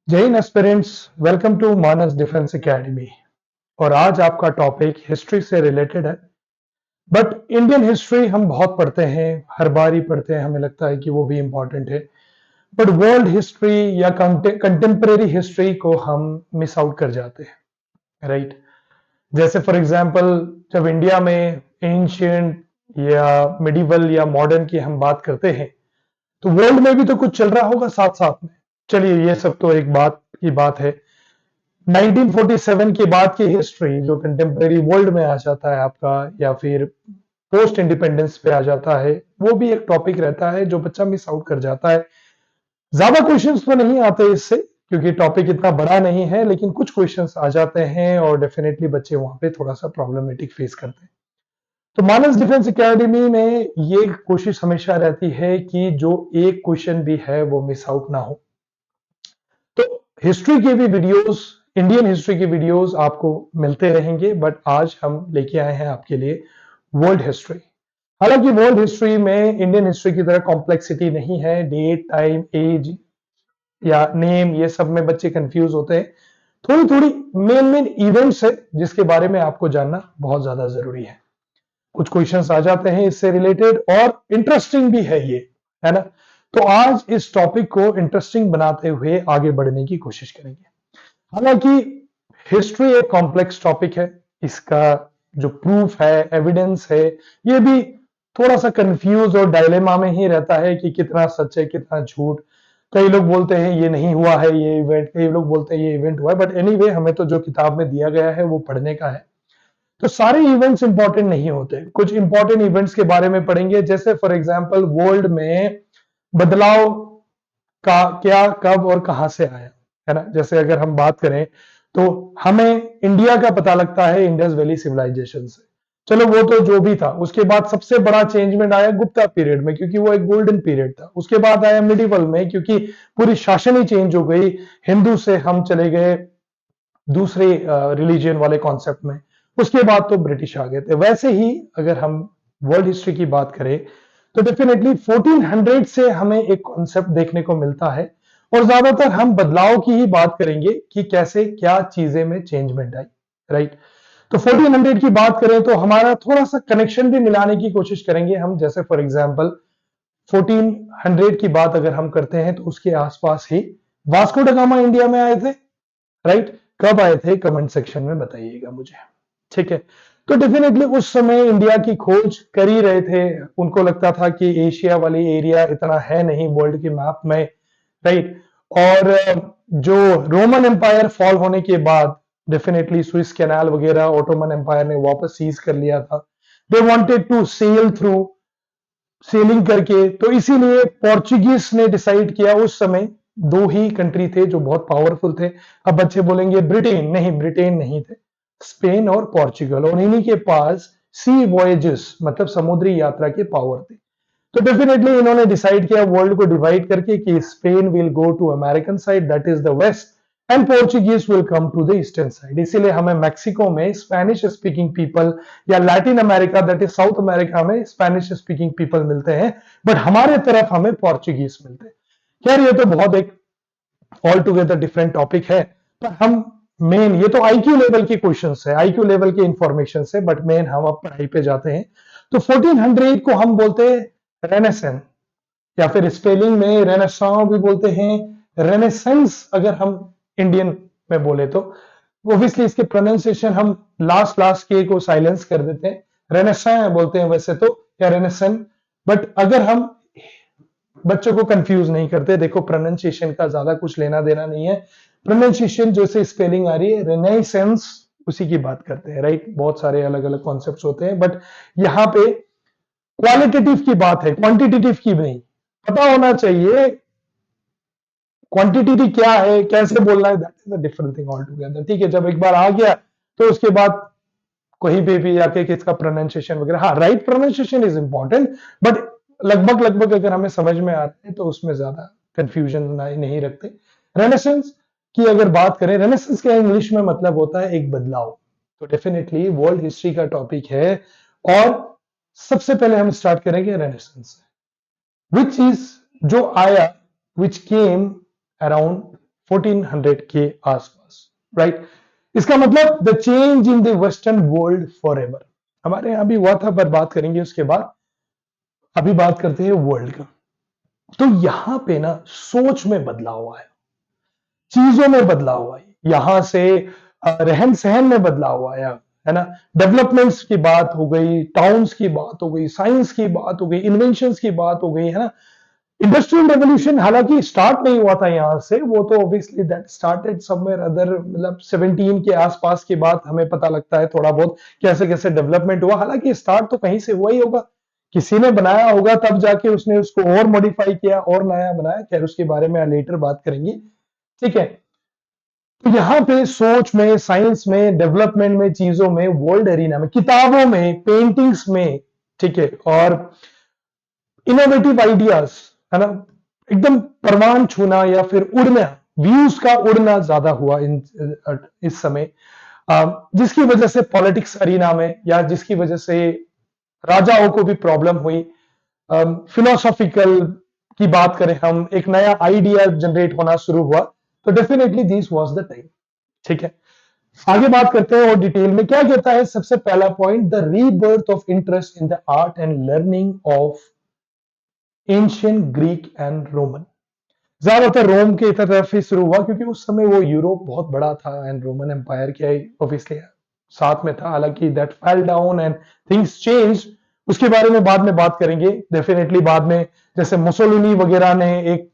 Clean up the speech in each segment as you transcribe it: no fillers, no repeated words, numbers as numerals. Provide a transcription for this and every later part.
जय हिंद aspirants, welcome to Manas defence academy. और आज आपका टॉपिक हिस्ट्री से रिलेटेड है। बट इंडियन हिस्ट्री हम बहुत पढ़ते हैं, हर बार ही पढ़ते हैं, हमें लगता है कि वो भी इंपॉर्टेंट है। बट वर्ल्ड हिस्ट्री या कंटेम्परेरी हिस्ट्री को हम मिस आउट कर जाते हैं, राइट। जैसे फॉर एग्जांपल, जब इंडिया में एंशियंट या मिडिवल या मॉडर्न की हम बात करते हैं, तो वर्ल्ड में भी तो कुछ चल रहा होगा साथ साथ में। चलिए, ये सब तो एक बात की बात है। 1947 के बाद की हिस्ट्री जो कंटेम्प्रेरी वर्ल्ड में आ जाता है आपका, या फिर पोस्ट इंडिपेंडेंस पे आ जाता है, वो भी एक टॉपिक रहता है जो बच्चा मिस आउट कर जाता है। ज्यादा क्वेश्चंस तो नहीं आते इससे, क्योंकि टॉपिक इतना बड़ा नहीं है, लेकिन कुछ क्वेश्चंस आ जाते हैं और डेफिनेटली बच्चे वहां पे थोड़ा सा प्रॉब्लमेटिक फेस करते हैं। तो मानस डिफेंस एकेडमी में ये कोशिश हमेशा रहती है कि जो एक क्वेश्चन भी है वो मिस आउट ना हो। तो हिस्ट्री के भी वीडियोस, इंडियन हिस्ट्री के वीडियोस आपको मिलते रहेंगे, बट आज हम लेके आए हैं आपके लिए वर्ल्ड हिस्ट्री। हालांकि वर्ल्ड हिस्ट्री में इंडियन हिस्ट्री की तरह कॉम्प्लेक्सिटी नहीं है। डेट, टाइम, एज या नेम, ये सब में बच्चे कंफ्यूज होते हैं। थोड़ी थोड़ी मेन मेन इवेंट्स है जिसके बारे में आपको जानना बहुत ज्यादा जरूरी है। कुछ क्वेश्चंस आ जाते हैं इससे रिलेटेड, और इंटरेस्टिंग भी है ये, है ना। तो आज इस टॉपिक को इंटरेस्टिंग बनाते हुए आगे बढ़ने की कोशिश करेंगे। हालांकि हिस्ट्री एक कॉम्प्लेक्स टॉपिक है, इसका जो प्रूफ है, एविडेंस है, ये भी थोड़ा सा कंफ्यूज और डायलेमा में ही रहता है कि कितना सच है कितना झूठ। कई लोग बोलते हैं ये नहीं हुआ है ये इवेंट, कई लोग बोलते हैं ये इवेंट हुआ है, बट एनीवे हमें तो जो किताब में दिया गया है वो पढ़ने का है। तो सारे इवेंट्स इंपॉर्टेंट नहीं होते, कुछ इंपॉर्टेंट इवेंट्स के बारे में पढ़ेंगे। जैसे फॉर एग्जांपल, वर्ल्ड में बदलाव का क्या, कब और कहां से आया, है ना। जैसे अगर हम बात करें तो हमें इंडिया का पता लगता है इंडस वैली सिविलाइजेशन से। चलो वो तो जो भी था, उसके बाद सबसे बड़ा चेंजमेंट आया गुप्ता पीरियड में, क्योंकि वो एक गोल्डन पीरियड था। उसके बाद आया मिडिवल में, क्योंकि पूरी शासन ही चेंज हो गई। हिंदू से हम चले गए दूसरे रिलीजियन वाले कॉन्सेप्ट में। उसके बाद तो ब्रिटिश आ गए थे। वैसे ही अगर हम वर्ल्ड हिस्ट्री की बात करें तो डेफिनेटली 1400 से हमें एक कॉन्सेप्ट देखने को मिलता है, और ज्यादातर हम बदलाव की ही बात करेंगे कि कैसे क्या चीजें में चेंजमेंट आई, राइट। तो 1400 की बात करें तो हमारा थोड़ा सा कनेक्शन भी मिलाने की कोशिश करेंगे हम। जैसे फॉर एग्जांपल, 1400 की बात अगर हम करते हैं तो उसके आसपास ही वास्को ड गामा इंडिया में आए थे, राइट। कब आए थे कमेंट सेक्शन में बताइएगा मुझे, ठीक है। तो डेफिनेटली उस समय इंडिया की खोज कर ही रहे थे। उनको लगता था कि एशिया वाली एरिया इतना है नहीं वर्ल्ड के मैप में, राइट। और जो रोमन एम्पायर फॉल होने के बाद डेफिनेटली स्विस कैनाल वगैरह ऑटोमन एम्पायर ने वापस सीज कर लिया था। They wanted to sail through, sailing करके। तो इसीलिए पोर्चुगीज ने डिसाइड किया, उस समय दो ही कंट्री थे जो बहुत पावरफुल थे। अब बच्चे बोलेंगे ब्रिटेन, नहीं, ब्रिटेन नहीं थे, स्पेन और पोर्चुगल, और इन्हीं के पास सी वॉयजेस मतलब समुद्री यात्रा के पावर थे। तो डेफिनेटली इन्होंने डिसाइड किया वर्ल्ड को डिवाइड करके कि Spain will go to American side, that is the west, and Portuguese will come to the eastern side. इसीलिए हमें मैक्सिको में स्पेनिश स्पीकिंग पीपल, या Latin America that is South America में Spanish speaking people मिलते हैं, but हमारे तरफ हमें पोर्चुगीज मिलते हैं। खैर, ये तो बहुत एक ऑल टुगेदर डिफरेंट टॉपिक है। पर हम मेन, ये तो आईक्यू लेवल के क्वेश्चंस है, आईक्यू लेवल के इंफॉर्मेशन है, बट मेन हम अब पढ़ाई पे जाते हैं। तो 1400 को हम बोलते हैं रेनेसेंस, या फिर स्पेलिंग में रेनेसां भी बोलते हैं, रेनेसेंस अगर हम इंडियन में बोले तो। ओब्वियसली इसके प्रोनाउंसिएशन हम लास्ट लास्ट के को साइलेंस कर देते हैं, रेनेसां बोलते हैं वैसे तो, या रेनेसन। बट अगर हम बच्चों को कंफ्यूज नहीं करते, देखो प्रोनाउंसिएशन का ज्यादा कुछ लेना देना नहीं है। प्रोनाउंसिएशन जैसे स्पेलिंग आ रही है रेनेसेंस, उसी की बात करते हैं, राइट। बहुत सारे अलग अलग कॉन्सेप्ट्स होते हैं, बट यहाँ पे क्वालिटेटिव की बात है, क्वांटिटेटिव की नहीं। पता होना चाहिए क्वांटिटी क्या है, कैसे बोलना है, that is a different thing all together, ठीक है। जब एक बार आ गया तो उसके बाद कहीं पे भी जाके किसका प्रोनाउंसिएशन वगैरह, हाँ, right pronunciation is important, but लगभग लगभग अगर हमें समझ में आ रहा है तो उसमें ज्यादा कंफ्यूजन नहीं रखते। रेनेसेंस की अगर बात करें, रेनेसेंस का इंग्लिश में मतलब होता है एक बदलाव। तो डेफिनेटली वर्ल्ड हिस्ट्री का टॉपिक है, और सबसे पहले हम स्टार्ट करेंगे रेनेसेंस, विच इज जो आया, विच केम अराउंड 1400 के आसपास, राइट। इसका मतलब the change in the western world for ever. हमारे यहां भी हुआ था, पर बात करेंगे उसके बाद। अभी बात करते हैं वर्ल्ड का। तो यहां पे ना सोच में बदलाव आया, चीजों में बदलाव आई, यहां से रहन सहन में बदलाव आया, है ना। डेवलपमेंट्स की बात हो गई, टाउन्स की बात हो गई, साइंस की बात हो गई, इन्वेंशंस की बात हो गई, है ना। इंडस्ट्रियल रेवोल्यूशन हालांकि स्टार्ट नहीं हुआ था यहां से, वो तो obviously that started somewhere other, मतलब 17 के आसपास की बात हमें पता लगता है थोड़ा बहुत कैसे कैसे डेवलपमेंट हुआ। हालांकि स्टार्ट तो कहीं से हुआ ही होगा, किसी ने बनाया होगा, तब जाके उसने उसको और मॉडिफाई किया और नया बनाया। खैर उसके बारे में लेटर बात करेंगे, ठीक है। तो यहां पे सोच में, साइंस में, डेवलपमेंट में, चीजों में, वर्ल्ड एरिना में, किताबों में, पेंटिंग्स में, ठीक है, और इनोवेटिव आइडियाज, है ना, एकदम परवान छूना या फिर उड़ना, व्यूज का उड़ना ज्यादा हुआ इस समय, जिसकी वजह से पॉलिटिक्स अरीना में, या जिसकी वजह से राजाओं को भी प्रॉब्लम हुई। फिलोसॉफिकल की बात करें हम, एक नया आइडिया जनरेट होना शुरू हुआ। तो definitely this was the time, ठीक है। आगे बात करते हैं और डिटेल में क्या कहता है। सबसे पहला point, the rebirth of interest in the art and learning of ancient Greek and Roman. ज्यादातर रोम की तरफ ही शुरू हुआ, क्योंकि उस समय वो यूरोप बहुत बड़ा था एंड रोमन एम्पायर क्या ऑब्वियसली साथ में था। हालांकि that fell down and things change, उसके बारे में बाद में बात करेंगे डेफिनेटली बाद में। जैसे मुसोलिनी वगैरह ने एक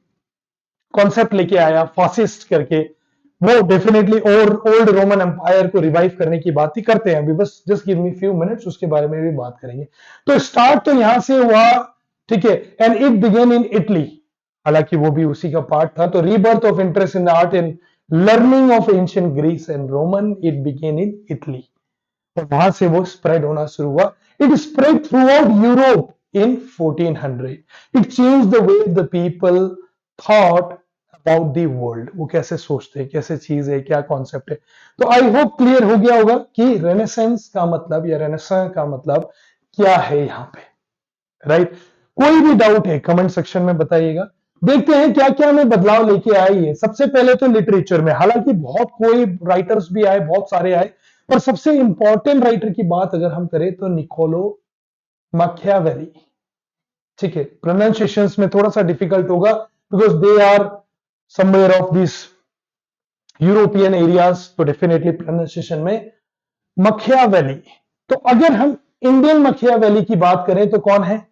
कॉन्सेप्ट लेके आया फासिस्ट करके, वो डेफिनेटली और ओल्ड रोमन एम्पायर को रिवाइव करने की बात ही करते हैं। अभी बस just give me few minutes, उसके बारे में भी बात करेंगे। तो स्टार्ट तो यहां से हुआ, ठीक है, and it began in Italy. हालांकि वो भी उसी का पार्ट था। तो rebirth of interest in art and learning of ancient Greece and Roman, it began in Italy. और वहां से वो स्प्रेड होना शुरू हुआ। It spread throughout Europe in 1400। It change the way the people thought about the world. वो कैसे सोचते हैं, कैसे चीज है, क्या कॉन्सेप्ट है। तो आई होप क्लियर हो गया होगा कि रेनेसेंस का मतलब या रेनेसां का मतलब क्या है यहां पे, राइट। कोई भी डाउट है कमेंट सेक्शन में बताइएगा। देखते हैं क्या क्या हमें बदलाव लेके आई है। सबसे पहले तो लिटरेचर में, हालांकि बहुत कोई राइटर्स भी आए, बहुत सारे आए, पर सबसे इंपॉर्टेंट राइटर की बात अगर हम करें तो निकोलो मैकियावेली, ठीक है। प्रोनाउंसिएशंस में थोड़ा सा डिफिकल्ट होगा, because they are somewhere of this European areas. तो डेफिनेटली प्रोनाउंसिएशन में मैकियावेली। तो अगर हम इंडियन मैकियावेली की बात करें तो कौन है?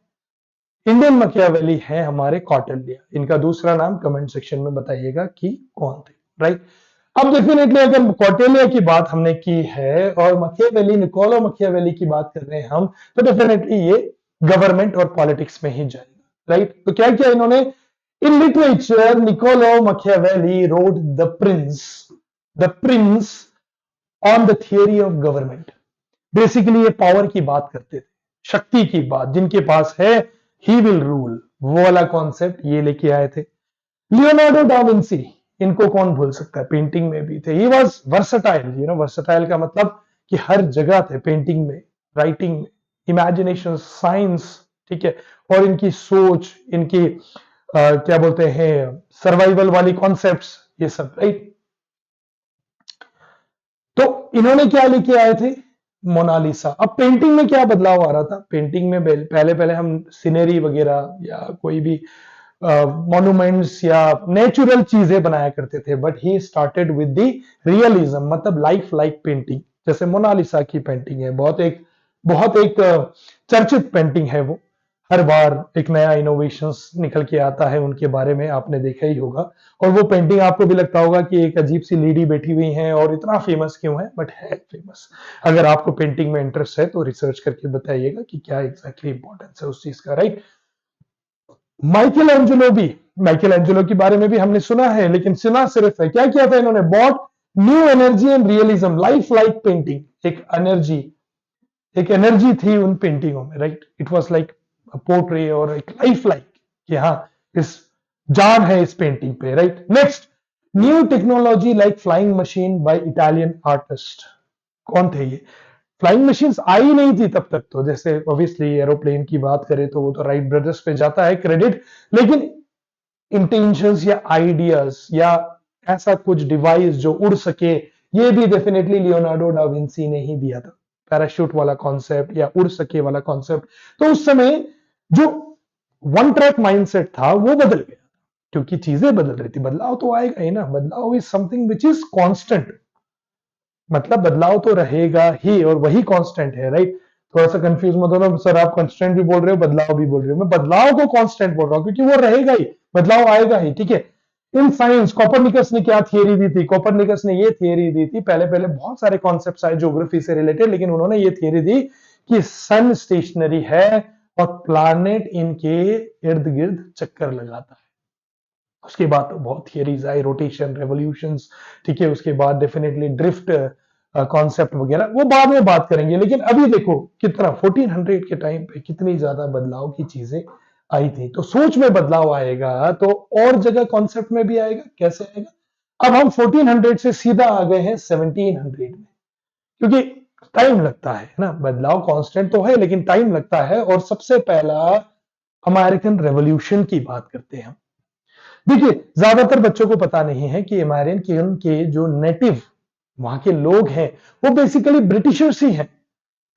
इंडियन मैकियावेली है हमारे कौटिल्य। इनका दूसरा नाम कमेंट सेक्शन में बताइएगा कि कौन थे, राइट। अब डेफिनेटली अगर कौटिल्य की बात हमने की है और मैकियावेली, निकोलो मैकियावेली की बात कर रहे हैं हम, तो डेफिनेटली ये गवर्नमेंट और पॉलिटिक्स में ही जाएगा, राइट। तो क्या किया इन्होंने? In literature Niccolo Machiavelli wrote the prince on the theory of government. Basically ये पावर की बात करते थे, शक्ति की बात, जिनके पास है ही विल रूल, वो वाला कॉन्सेप्ट ये लेके आए थे। लियोनार्डो डा विंसी, इनको कौन भूल सकता है, पेंटिंग में भी थे। ही वाज वर्सटाइल, वर्सटाइल का मतलब कि हर जगह थे, पेंटिंग में, राइटिंग में, इमेजिनेशन, साइंस, ठीक है। और इनकी सोच, इनकी क्या बोलते हैं, सर्वाइवल वाली कॉन्सेप्ट्स, ये सब, राइट। तो इन्होंने क्या लेके आए थे? मोनालिसा। अब पेंटिंग में क्या बदलाव आ रहा था? पेंटिंग में पहले पहले हम सीनरी वगैरह या कोई भी मॉन्यूमेंट्स या नेचुरल चीजें बनाया करते थे, but he started with the realism, मतलब लाइफ लाइक पेंटिंग। जैसे मोनालिसा की पेंटिंग है, बहुत एक चर्चित पेंटिंग है वो। हर बार एक नया इनोवेशंस निकल के आता है उनके बारे में, आपने देखा ही होगा। और वो पेंटिंग आपको भी लगता होगा कि एक अजीब सी लेडी बैठी हुई है और इतना फेमस क्यों है, बट है फेमस। अगर आपको पेंटिंग में इंटरेस्ट है तो रिसर्च करके बताइएगा कि क्या एग्जैक्टली इंपॉर्टेंस है उस चीज का, राइट। माइकल एंजेलो के बारे में भी हमने सुना है, लेकिन सुना सिर्फ है। क्या किया था इन्होंने? Bought new energy and realism, lifelike painting. एक एनर्जी थी उन पेंटिंगों में, right. It was like portray और एक लाइफ लाइक, कि हाँ इस जान है इस पेंटिंग पे, right. Next, new technology like flying machine by Italian artist. कौन थे ये? फ्लाइंग मशीन्स आई नहीं थी तब तक तो। जैसे ऑब्वियसली एरोप्लेन की बात करें तो वो तो राइट ब्रदर्स पे जाता है क्रेडिट, लेकिन इंटेंशंस या आइडियाज या ऐसा कुछ डिवाइस जो उड़ सके, ये भी डेफिनेटली लियोनार्डो डा विंसी ने ही दिया था। पैराशूट वाला कॉन्सेप्ट या उड़ सके वाला कॉन्सेप्ट। तो उस समय जो वन ट्रैक माइंडसेट था वो बदल गया, क्योंकि चीजें बदल रही थी। बदलाव तो आएगा ही ना, बदलाव is something which is constant, मतलब बदलाव तो रहेगा ही और वही कांस्टेंट है, राइट। थोड़ा सा कंफ्यूज मत होना सर, आप कांस्टेंट भी बोल रहे हो बदलाव भी बोल रहे हो। मैं बदलाव को कांस्टेंट बोल रहा हूं क्योंकि वो रहेगा ही, बदलाव आएगा ही, ठीक है। इन साइंस कोपरनिकस ने क्या थियरी दी थी? कोपरनिकस ने ये थियरी दी थी, पहले पहले बहुत सारे कॉन्सेप्ट्स आए ज्योग्राफी से रिलेटेड, लेकिन उन्होंने ये थियरी दी कि सन स्टेशनरी है और प्लैनेट इनके इर्द गिर्द चक्कर लगाता है। उसके बाद तो बहुत थियरीज आई, रोटेशन, रेवोल्यूशंस, ठीक है। उसके बाद डेफिनेटली ड्रिफ्ट कॉन्सेप्ट वगैरह, वो बाद में बात करेंगे। लेकिन अभी देखो कितना 1400 के टाइम पे कितनी ज्यादा बदलाव की चीजें आई थी। तो सोच में बदलाव आएगा तो और जगह कॉन्सेप्ट में भी आएगा। कैसे आएगा? अब हम 1400 से सीधा आ गए हैं 1700 में, क्योंकि टाइम लगता है ना। बदलाव कांस्टेंट तो है लेकिन टाइम लगता है। और सबसे पहला अमेरिकन रेवोल्यूशन की बात करते हैं हम। देखिए, ज्यादातर बच्चों को पता नहीं है कि अमेरिकन के जो नेटिव वहां के लोग हैं वो बेसिकली ब्रिटिशर्स ही हैं।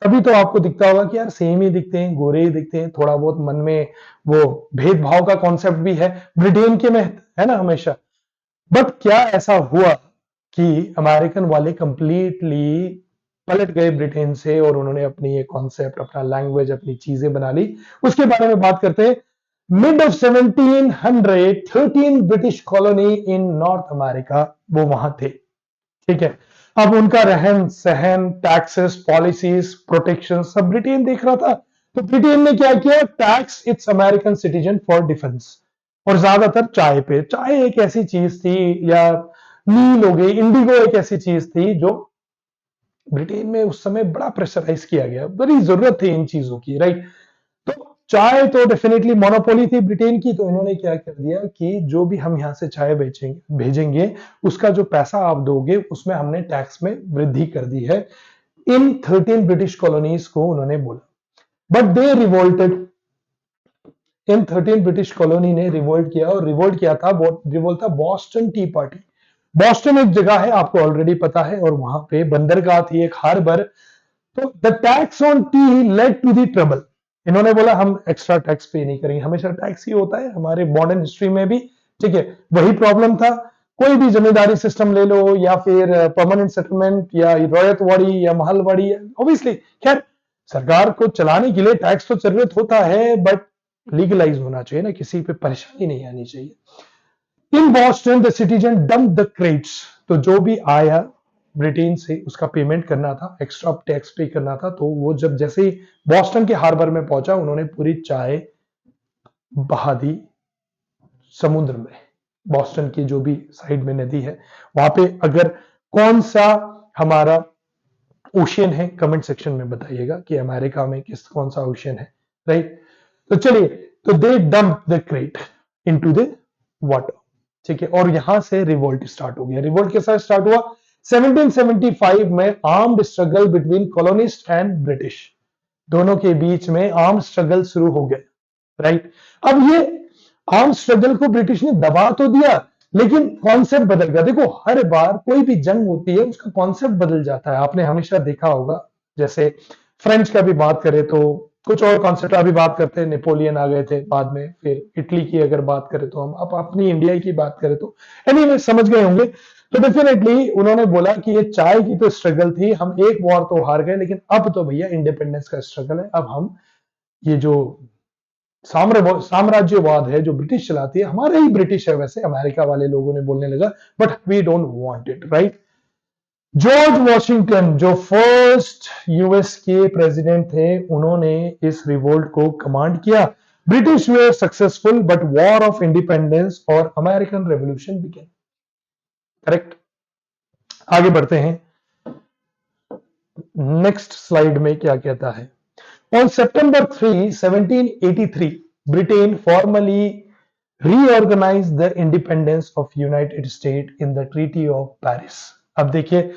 तभी तो आपको दिखता होगा कि यार सेम ही दिखते हैं, गोरे ही दिखते हैं। थोड़ा बहुत मन में वो भेदभाव का कॉन्सेप्ट भी है ब्रिटेन के में, है ना, हमेशा। बट क्या ऐसा हुआ कि अमेरिकन वाले कंप्लीटली पलट गए ब्रिटेन से और उन्होंने अपनी ये कॉन्सेप्ट, अपना लैंग्वेज, अपनी चीजें बना ली? उसके बारे में बात करते हैं। Mid of 1700 13 British colony in north America वो वहां थे, ठीक है। अब उनका रहन सहन, टैक्सेस, पॉलिसीज, प्रोटेक्शन सब ब्रिटेन देख रहा था। तो ब्रिटेन ने क्या किया? Tax it's American citizen for defence. और ज्यादातर चाय पे। चाय एक ऐसी चीज थी, या नील हो गई, इंडिगो एक ऐसी चीज थी जो ब्रिटेन में उस समय बड़ा प्रेशराइज किया गया, बड़ी जरूरत थी इन चीजों की, राइट। तो चाय तो डेफिनेटली मोनोपोली थी ब्रिटेन की। तो इन्होंने क्या कर दिया कि जो भी हम यहां से चाय बेचेंगे भेजेंगे, उसका जो पैसा आप दोगे उसमें हमने टैक्स में वृद्धि कर दी है। इन 13 ब्रिटिश कॉलोनीज को उन्होंने बोला, but they revolted. In 13 British colony ने रिवोल्ट किया, और रिवोल्ट किया था, रिवोल्ट था बॉस्टन टी पार्टी। बॉस्टन एक जगह है, आपको ऑलरेडी पता है, और वहां पे बंदरगाह थी, एक हार्बर। तो the tax on tea led to the trouble. इन्होंने बोला हम एक्स्ट्रा टैक्स पे नहीं करेंगे। हमेशा टैक्स ही होता है हमारे मॉडर्न हिस्ट्री में भी, ठीक है। वही प्रॉब्लम था। कोई भी जमींदारी सिस्टम ले लो, या फिर परमानेंट सेटलमेंट, या रॉयतवाड़ी, या महलवाड़ी, ऑब्वियसली, खैर सरकार को चलाने के लिए टैक्स तो जरूरत होता है, बट लीगलाइज होना चाहिए ना, किसी पे परेशानी नहीं आनी चाहिए। In Boston the citizen dump the crates. तो जो भी आया ब्रिटेन से उसका पेमेंट करना था, एक्स्ट्रा टैक्स पे करना था। तो वो जब जैसे ही बॉस्टन के हार्बर में पहुंचा, उन्होंने पूरी चाय बहा दी समुद्र में। बॉस्टन की जो भी साइड में नदी है वहां पे, अगर कौन सा हमारा ओशियन है, कमेंट सेक्शन में बताइएगा कि अमेरिका में कौन सा ओशियन है, राइट। तो चलिए, तो they dump the crate into the water, ठीक है। और यहां से रिवोल्ट स्टार्ट हो गया। रिवोल्ट के साथ स्टार्ट हुआ 1775 में, armed struggle between colonist and British. दोनों के बीच में आर्म स्ट्रगल शुरू हो गए, राइट। अब ये आर्म स्ट्रगल को ब्रिटिश ने दबा तो दिया, लेकिन कॉन्सेप्ट बदल गया। देखो, हर बार कोई भी जंग होती है उसका कॉन्सेप्ट बदल जाता है, आपने हमेशा देखा होगा। जैसे फ्रेंच का भी बात करें तो कुछ और कॉन्सेप्ट, अभी बात करते हैं, नेपोलियन आ गए थे बाद में। फिर इटली की अगर बात करें तो हम, अब अपनी इंडिया की बात करें तो एनीवे समझ गए होंगे। तो डेफिनेटली उन्होंने बोला कि ये चाय की तो स्ट्रगल थी, हम एक वॉर तो हार गए, लेकिन अब तो भैया इंडिपेंडेंस का स्ट्रगल है। अब हम ये जो साम्राज्यवाद है जो ब्रिटिश चलाती है, हमारे ही ब्रिटिश है वैसे, अमेरिका वाले लोगों ने बोलने लगा, but we don't want it, right. George Washington जो फर्स्ट यूएस के प्रेसिडेंट थे, उन्होंने इस रिवोल्ट को कमांड किया। British were successful, but war of independence और अमेरिकन रेवोल्यूशन बिगेन। करेक्ट। आगे बढ़ते हैं। नेक्स्ट स्लाइड में क्या कहता है? On September 3, 1783, Britain formally reorganized the independence of United States in the Treaty of Paris. अब देखिए,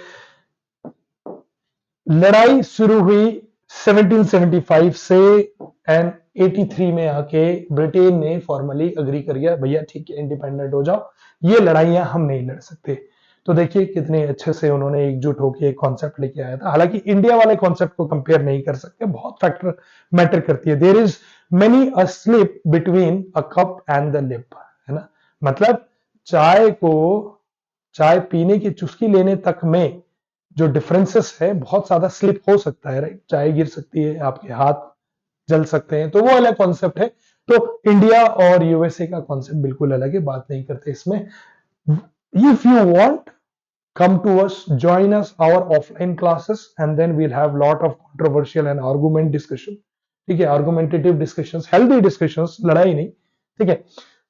लड़ाई शुरू हुई 1775 से एंड 83 में आके ब्रिटेन ने फॉर्मली अग्री कर गया, भैया ठीक है इंडिपेंडेंट हो जाओ, ये लड़ाइयां हम नहीं लड़ सकते। तो देखिए कितने अच्छे से उन्होंने एकजुट होकर एक कॉन्सेप्ट लेके आया था। हालांकि इंडिया वाले कॉन्सेप्ट को कंपेयर नहीं कर सकते, बहुत फैक्टर मैटर करती है। There is many a slip between a cup and the lip, है ना। मतलब चाय को, चाय पीने की चुस्की लेने तक में जो डिफरेंसेस है बहुत ज्यादा स्लिप हो सकता है, राइट। चाय गिर सकती है, आपके हाथ जल सकते हैं, तो वो अलग कॉन्सेप्ट है। तो इंडिया और यूएसए का कॉन्सेप्ट बिल्कुल अलग है, बात नहीं करते इसमें। If you want, come to us, join us our offline classes, and then we'll have lot of controversial and argument discussion, ठीक है, argumentative discussions, healthy discussions, लड़ाई नहीं, ठीक है।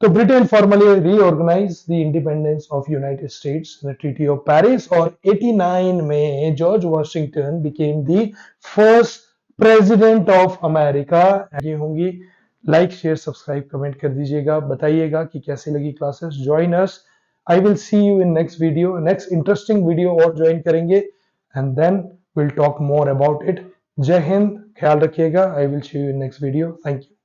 तो Britain formally reorganize the independence of United States in treaty of Paris, और 89 में George Washington became the first president of America. ये होंगी, लाइक शेयर सब्सक्राइब कमेंट कर दीजिएगा, बताइएगा कि कैसी लगी classes. Join us, I will see you in next video, next interesting video और ज्वाइन करेंगे, and then we'll talk more about it. जय हिंद, ख्याल रखिएगा। I will see you in next video. Thank you.